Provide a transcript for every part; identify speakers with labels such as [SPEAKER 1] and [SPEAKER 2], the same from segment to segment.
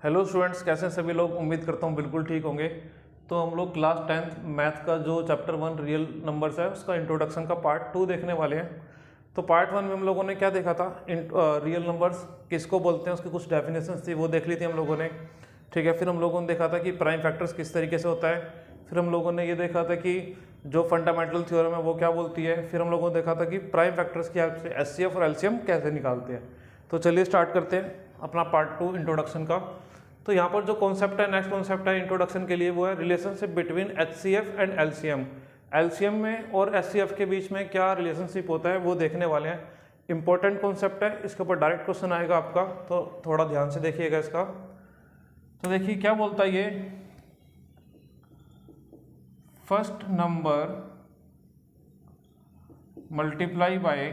[SPEAKER 1] Hello students, कैसे हैं सभी लोग। उम्मीद करता हूँ बिल्कुल ठीक होंगे। तो हम लोग क्लास 10th मैथ का जो चैप्टर 1 रियल नंबर्स है उसका इंट्रोडक्शन का पार्ट 2 देखने वाले हैं। तो पार्ट 1 में हम लोगों ने क्या देखा था, रियल नंबर्स किसको बोलते हैं, उसकी कुछ डेफिनेशन थी वो देख ली थी हम लोगों ने। ठीक है, फिर हम लोगों ने देखा था कि प्राइम फैक्टर्स किस तरीके से होता है। फिर हम लोगों ने ये देखा था कि जो फंडामेंटल थ्योरम है वो क्या बोलती है। फिर हम लोगों ने देखा था कि प्राइम फैक्टर्स की हेल्प से एचसीएफ और एलसीएम कैसे निकालते हैं। तो चलिए स्टार्ट करते हैं अपना पार्ट 2 इंट्रोडक्शन का। तो यहाँ पर जो कॉन्सेप्ट है, नेक्स्ट कॉन्सेप्ट है इंट्रोडक्शन के लिए, वो है relationship between HCF and LCM. LCM में और एचसीएफ के बीच में क्या रिलेशनशिप होता है वो देखने वाले हैं। इंपॉर्टेंट कॉन्सेप्ट है, इसके ऊपर डायरेक्ट क्वेश्चन आएगा आपका, तो थोड़ा ध्यान से देखिएगा इसका। तो देखिए क्या बोलता है ये, first number multiply by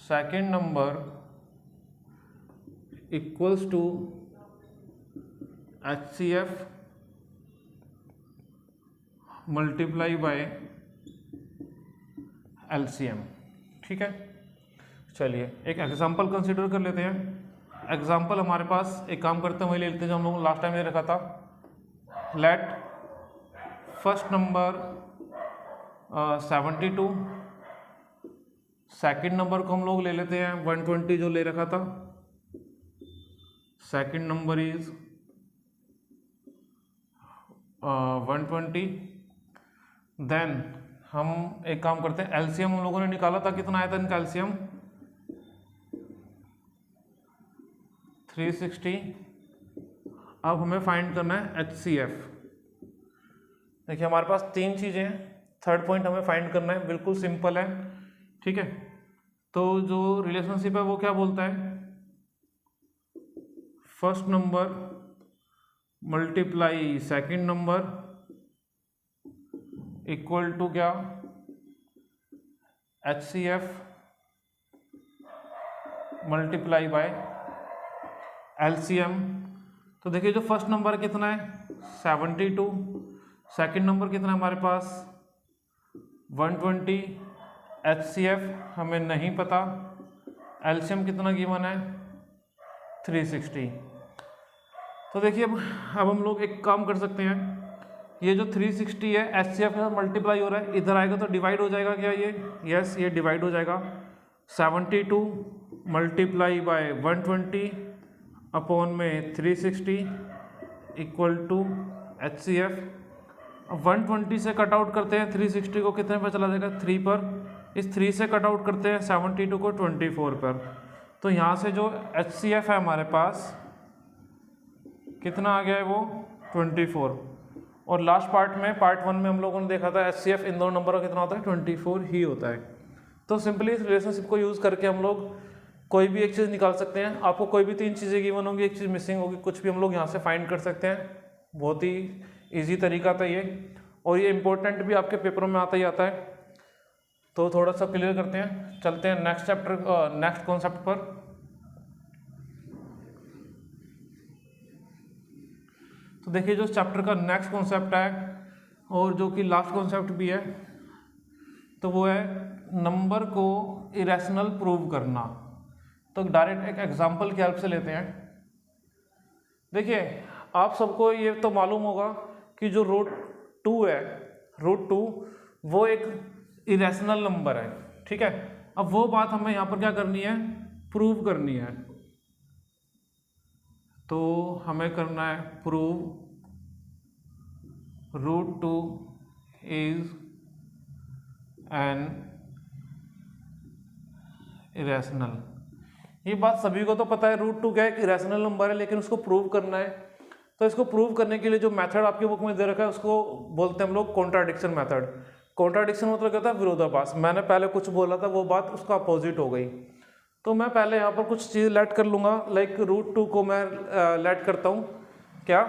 [SPEAKER 1] second number equals to HCF multiply by LCM। ठीक है, चलिए एक एग्जांपल कंसीडर कर लेते हैं। एग्जांपल हमारे पास एक काम करते हैं वही ले लेते हैं जो हम लोग लास्ट टाइम ले रखा था। Let first number 72, second number को हम लोग ले लेते हैं 120 जो ले रखा था। Second number is 120। देन हम एक काम करते हैं, एलसीएम हम लोगों ने निकाला था, कितना आया था इनका एलसीएम 360। अब हमें फाइंड करना है एचसीएफ। देखिए हमारे पास तीन चीज़ें हैं, थर्ड पॉइंट हमें फाइंड करना है, बिल्कुल सिंपल है। ठीक है, तो जो रिलेशनशिप है वो क्या बोलता है, first number multiply second number equal to क्या, HCF मल्टीप्लाई बाय LCM। तो देखिए जो फर्स्ट नंबर कितना है 72, सेकेंड नंबर कितना है हमारे पास 120, HCF हमें नहीं पता, LCM कितना गिवन है 360। तो देखिए अब हम लोग एक काम कर सकते हैं, ये जो 360 है HCF के साथ मल्टीप्लाई हो रहा है, इधर आएगा तो डिवाइड हो जाएगा क्या ये, यस ये डिवाइड हो जाएगा। 72 मल्टीप्लाई बाय 120 अपॉन में 360 इक्वल टू HCF। अब 120 से कट आउट करते हैं 360 को, कितने पर चला जाएगा 3 पर। इस 3 से कट आउट करते हैं 72 को 24 पर। तो यहाँ से जो HCF है हमारे पास कितना आ गया है वो 24। और लास्ट पार्ट में पार्ट 1 में हम लोगों ने देखा था HCF इन दोनों नंबर का कितना होता है 24 ही होता है। तो सिंपली इस रिलेशनशिप को यूज़ करके हम लोग कोई भी एक चीज़ निकाल सकते हैं। आपको कोई भी तीन चीज़ें गिवन होंगी, एक चीज़ मिसिंग होगी, कुछ भी हम लोग यहाँ से फाइंड कर सकते हैं। बहुत ही ईजी तरीका था ये, और ये इंपॉर्टेंट भी आपके पेपरों में आता ही आता है। तो थोड़ा सा क्लियर करते हैं, चलते हैं नेक्स्ट चैप्टर, नेक्स्ट कॉन्सेप्ट पर। तो देखिए जो चैप्टर का नेक्स्ट कॉन्सेप्ट है और जो कि लास्ट कॉन्सेप्ट भी है, तो वो है नंबर को इरेशनल प्रूव करना। तो डायरेक्ट एक एग्जांपल की हेल्प से लेते हैं। देखिए आप सबको ये तो मालूम होगा कि जो √2 है, √2 वो एक इरेशनल नंबर है। ठीक है, अब वो बात हमें यहाँ पर क्या करनी है, प्रूव करनी है। तो हमें करना है प्रूव √2 इज एन इरेशनल। ये बात सभी को तो पता है √2 क्या एक इरेशनल नंबर है, लेकिन उसको प्रूव करना है। तो इसको प्रूव करने के लिए जो मेथड आपकी बुक में दे रखा है उसको बोलते हैं हम लोग कॉन्ट्राडिक्शन मेथड। कॉन्ट्राडिक्शन मतलब क्या होता है, विरोधाभास। मैंने पहले कुछ बोला था, वो बात उसका अपोजिट हो गई। तो मैं पहले यहाँ पर कुछ चीज़ लेट कर लूँगा, लाइक √2 को मैं लेट करता हूँ क्या,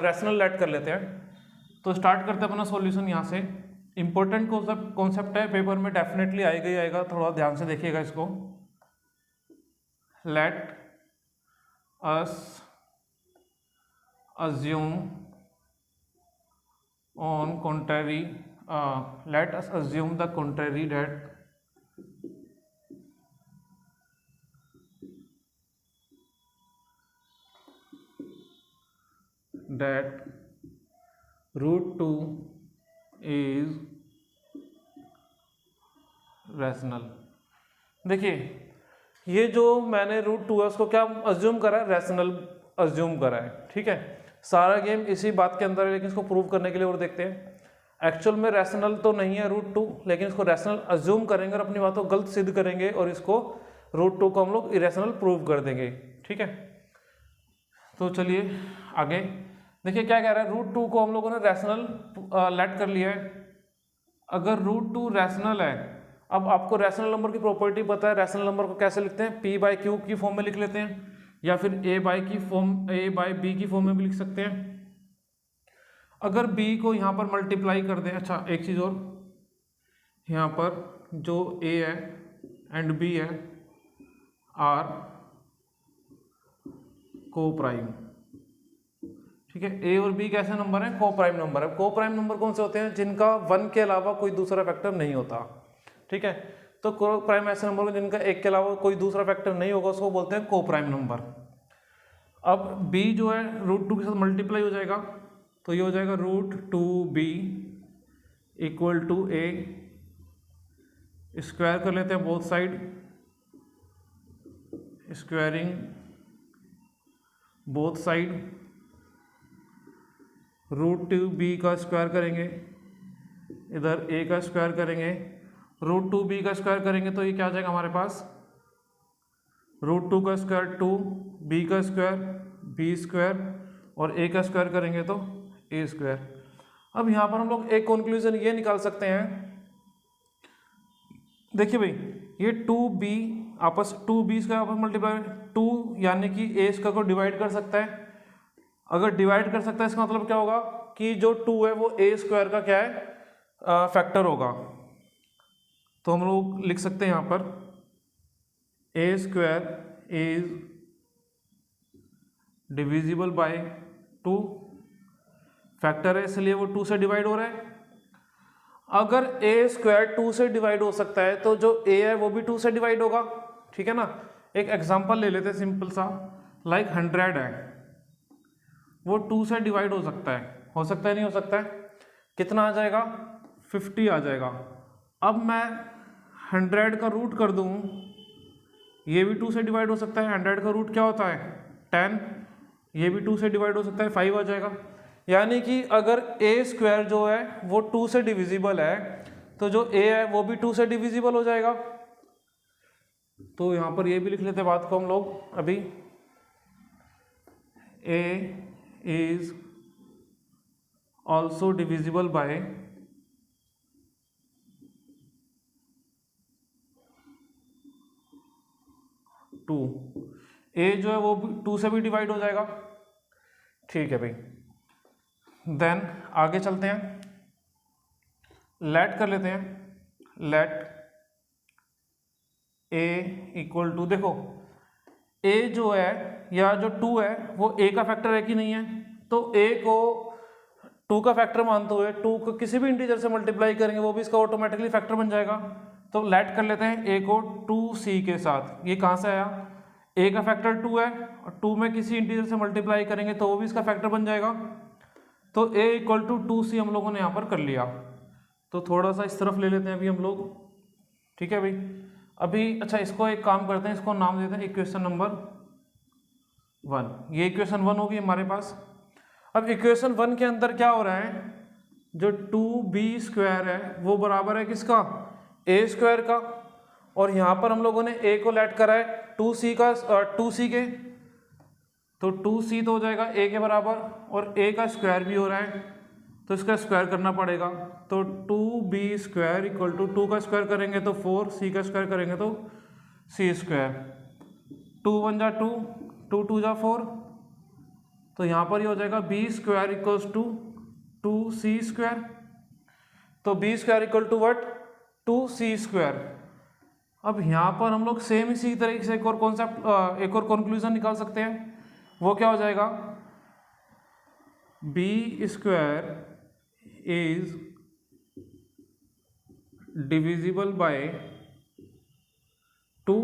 [SPEAKER 1] रैशनल लेट कर लेते हैं। तो स्टार्ट करते हैं अपना सॉल्यूशन यहाँ से। इंपॉर्टेंट कॉन्सेप्ट है, पेपर में डेफिनेटली आएगा ही आएगा, थोड़ा ध्यान से देखिएगा इसको। Let us assume on contrary let us assume the contrary that that √2 is rational. देखिए ये जो मैंने √2 है उसको क्या अज्यूम करा है, रैशनल अज्यूम करा है, ठीक है। सारा गेम इसी बात के अंदर है, लेकिन इसको प्रूव करने के लिए और देखते हैं। एक्चुअल में रैशनल तो नहीं है √2, लेकिन इसको रैशनल अज्यूम करेंगे और अपनी बातों को गलत सिद्ध करेंगे और इसको √2 को हम लोग इरेशनल प्रूव कर देंगे, ठीक है। तो चलिए आगे देखिए क्या कह रहा है। √2 को हम लोगों ने रैशनल लेट कर लिया है। अगर √2 रैशनल है, अब आपको रैशनल नंबर की प्रॉपर्टी पता है, रैशनल नंबर को कैसे लिखते हैं, p/q की फॉर्म में लिख लेते हैं, या फिर a/b की फॉर्म में भी लिख सकते हैं। अगर b को यहाँ पर मल्टीप्लाई कर दें, अच्छा एक चीज़ और, यहाँ पर जो a है एंड b है आर को प्राइम, ठीक है। a और b कैसे नंबर है, को प्राइम नंबर है। को प्राइम नंबर कौन से होते हैं, जिनका 1 के अलावा कोई दूसरा फैक्टर नहीं होता, ठीक है। तो को प्राइम ऐसे नंबर जिनका 1 के अलावा कोई दूसरा फैक्टर नहीं होगा, उसको बोलते हैं को प्राइम नंबर। अब b जो है √2 के साथ मल्टीप्लाई हो जाएगा, तो ये हो जाएगा √2b equal to a, square कर लेते हैं both side, squaring both side, √2b का स्क्वायर करेंगे, इधर a का स्क्वायर करेंगे, √2b का स्क्वायर करेंगे तो ये क्या आ जाएगा हमारे पास, √2 का स्क्वायर 2, b का स्क्वायर b स्क्वायर और a का स्क्वायर करेंगे तो a स्क्वायर। अब यहाँ पर हम लोग एक कंक्लूजन ये निकाल सकते हैं, देखिए भाई ये 2b आपस 2b स्क्वायर आपस मल्टीप्लाई 2 यानी कि a स्क्वायर को डिवाइड कर सकता है। अगर डिवाइड कर सकता है इसका मतलब क्या होगा कि जो 2 है वो a स्क्वायर का क्या है, फैक्टर होगा। तो हम लोग लिख सकते हैं यहाँ पर a square is divisible by 2, factor है इसलिए वो 2 से डिवाइड हो रहा है। अगर a स्क्वायर 2 से डिवाइड हो सकता है तो जो a है वो भी 2 से डिवाइड होगा, ठीक है ना। एक एग्जांपल ले लेते हैं सिंपल सा, लाइक 100 है, वो 2 से डिवाइड हो सकता है नहीं हो सकता है, कितना आ जाएगा 50 आ जाएगा। अब मैं 100 का रूट कर दूं, ये भी 2 से डिवाइड हो सकता है, 100 का रूट क्या होता है 10, ये भी 2 से डिवाइड हो सकता है 5 आ जाएगा। यानी कि अगर a स्क्वायर जो है वो 2 से डिविजिबल है तो जो a है वो भी 2 से डिविजिबल हो जाएगा। तो यहाँ पर ये भी लिख लेते हैं बात को हम लोग अभी, a is also divisible by 2, a जो है वो 2 से भी डिवाइड हो जाएगा, ठीक है भाई। देन आगे चलते हैं, लेट कर लेते हैं, लेट a इक्वल टू, देखो a जो है या जो 2 है वो a का फैक्टर है कि नहीं है, तो a को 2 का फैक्टर मानते हुए 2 को किसी भी इंटीजर से मल्टीप्लाई करेंगे वो भी इसका ऑटोमेटिकली फैक्टर बन जाएगा। तो लेट कर लेते हैं a को 2c के साथ, ये कहाँ से आया, a का फैक्टर 2 है और 2 में किसी इंटीजर से मल्टीप्लाई करेंगे तो वो भी इसका फैक्टर बन जाएगा। तो a इक्वल टू 2c हम लोगों ने यहाँ पर कर लिया। तो थोड़ा सा इस तरफ ले लेते हैं अभी हम लोग, ठीक है भाई। अभी अच्छा इसको एक काम करते हैं, इसको नाम देते हैं इक्वेशन नंबर 1। ये इक्वेशन 1 होगी हमारे पास। अब इक्वेशन 1 के अंदर क्या हो रहा है, जो 2b स्क्वायर है वो बराबर है किसका, a स्क्वायर का, और यहाँ पर हम लोगों ने a को लेट करा है 2c के, तो 2c तो हो जाएगा a के बराबर और a का स्क्वायर भी हो रहा है तो इसका स्क्वायर करना पड़ेगा। तो 2b स्क्वायर इक्वल टू 2 का स्क्वायर करेंगे तो 4, c का स्क्वायर करेंगे तो c स्क्वायर, 2 1 जा 2, 2 2 जा 4, तो यहाँ पर ये हो जाएगा b square equals to 2c square. तो b square equal to what 2c square. अब यहाँ पर हम लोग सेम इसी तरीके से एक और कॉन्सेप्ट एक और कंक्लूजन निकाल सकते हैं, वो क्या हो जाएगा, b square is divisible by 2।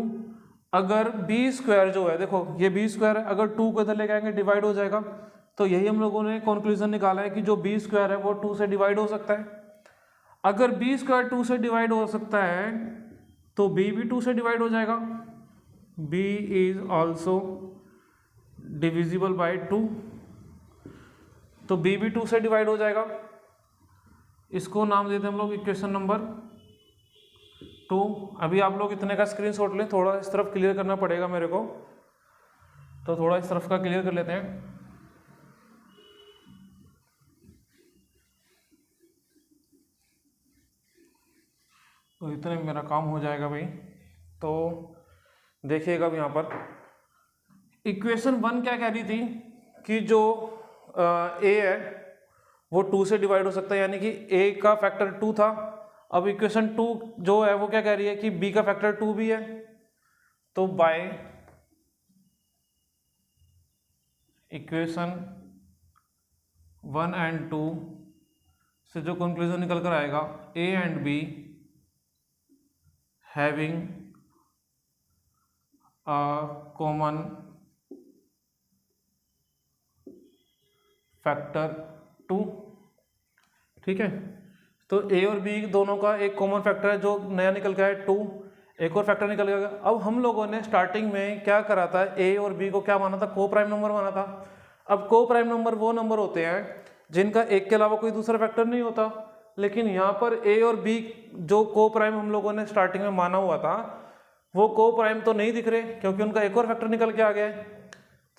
[SPEAKER 1] अगर b स्क्वायर जो है, देखो ये b स्क्वायर है, अगर 2 को इधर लेके आएंगे डिवाइड हो जाएगा, तो यही हम लोगों ने कंक्लूजन निकाला है कि जो बी स्क्वायर है वो 2 से डिवाइड हो सकता है। अगर बी स्क्वायर 2 से डिवाइड हो सकता है तो बी भी 2 से डिवाइड हो जाएगा। B is also divisible by 2, तो बी भी 2 से डिवाइड हो जाएगा। इसको नाम देते हैं हम लोग इक्वेशन नंबर 2। अभी आप लोग इतने का स्क्रीनशॉट लें, थोड़ा इस तरफ क्लियर करना पड़ेगा मेरे को, तो थोड़ा इस तरफ का क्लियर कर लेते हैं। तो इतने में मेरा काम हो जाएगा भाई। तो देखिएगा अब यहाँ पर इक्वेशन 1 क्या कह रही थी कि जो ए है वो 2 से डिवाइड हो सकता है, यानी कि ए का फैक्टर 2 था। अब इक्वेशन 2 जो है वो क्या कह रही है कि बी का फैक्टर 2 भी है। तो बाय इक्वेशन 1 एंड 2 से जो कंक्लूजन निकल कर आएगा, A and be having a common factor 2, ठीक है। तो ए और बी दोनों का एक कॉमन फैक्टर है जो नया निकल गया है 2, एक और फैक्टर निकल गया। अब हम लोगों ने स्टार्टिंग में क्या करा था, ए और बी को क्या माना था, को प्राइम नंबर माना था। अब को प्राइम नंबर वो नंबर होते हैं जिनका एक के अलावा कोई दूसरा फैक्टर नहीं होता, लेकिन यहाँ पर ए और बी जो को प्राइम हम लोगों ने स्टार्टिंग में माना हुआ था वो को प्राइम तो नहीं दिख रहे क्योंकि उनका एक और फैक्टर निकल के आ गया है।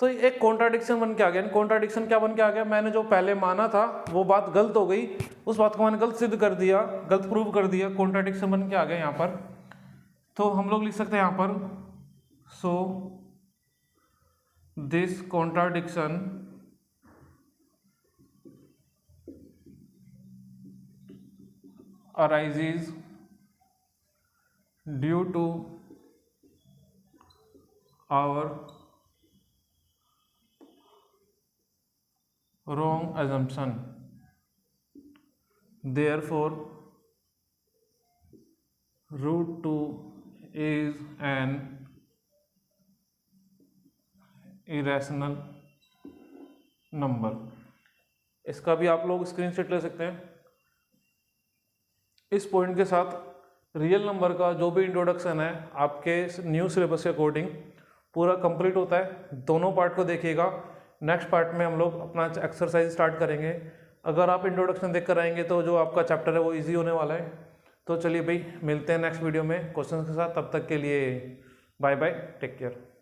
[SPEAKER 1] तो एक कॉन्ट्राडिक्शन बन के आ गया। कॉन्ट्राडिक्शन क्या बन के आ गया, मैंने जो पहले माना था वो बात गलत हो गई, उस बात को मैंने गलत सिद्ध कर दिया, गलत प्रूव कर दिया, कॉन्ट्राडिक्शन बन के आ गया यहाँ पर। तो हम लोग लिख सकते हैं यहाँ पर, so this contradiction arises due to our wrong assumption, therefore root 2 is an irrational number। इसका भी आप लोग स्क्रीनशॉट ले सकते हैं। इस पॉइंट के साथ रियल नंबर का जो भी इंट्रोडक्शन है आपके न्यू सिलेबस के अकॉर्डिंग पूरा कंप्लीट होता है। दोनों पार्ट को देखिएगा। नेक्स्ट पार्ट में हम लोग अपना एक्सरसाइज स्टार्ट करेंगे। अगर आप इंट्रोडक्शन देख कर आएंगे तो जो आपका चैप्टर है वो इजी होने वाला है। तो चलिए भाई, मिलते हैं नेक्स्ट वीडियो में क्वेश्चन के साथ। तब तक के लिए बाय बाय, टेक केयर।